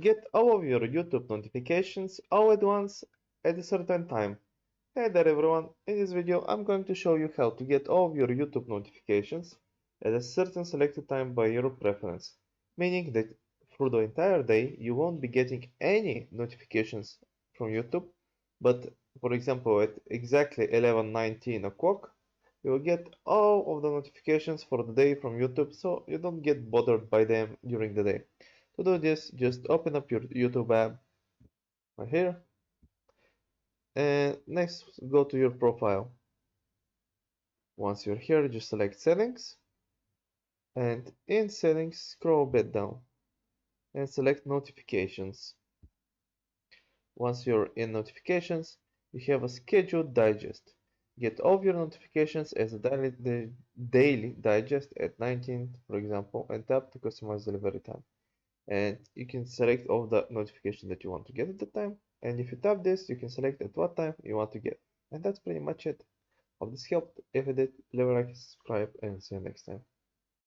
get all of your YouTube notifications all at once at a certain time. Hey there everyone, in this video I'm going to show you how to get all of your YouTube notifications at a certain selected time by your preference, meaning that through the entire day you won't be getting any notifications from YouTube, but for example at exactly 11:19 o'clock you will get all of the notifications for the day from YouTube so you don't get bothered by them during the day. To do this, just open up your YouTube app right here and next go to your profile. Once you're here, just select settings and in settings scroll a bit down and select notifications. Once you're in notifications, you have a scheduled digest. Get all of your notifications as a daily digest at 19, for example, and tap to customize delivery time. And you can select all the notifications that you want to get at the time. And if you tap this, you can select at what time you want to get. And that's pretty much it. Hope this helped. If it did, leave a like, subscribe, and see you next time.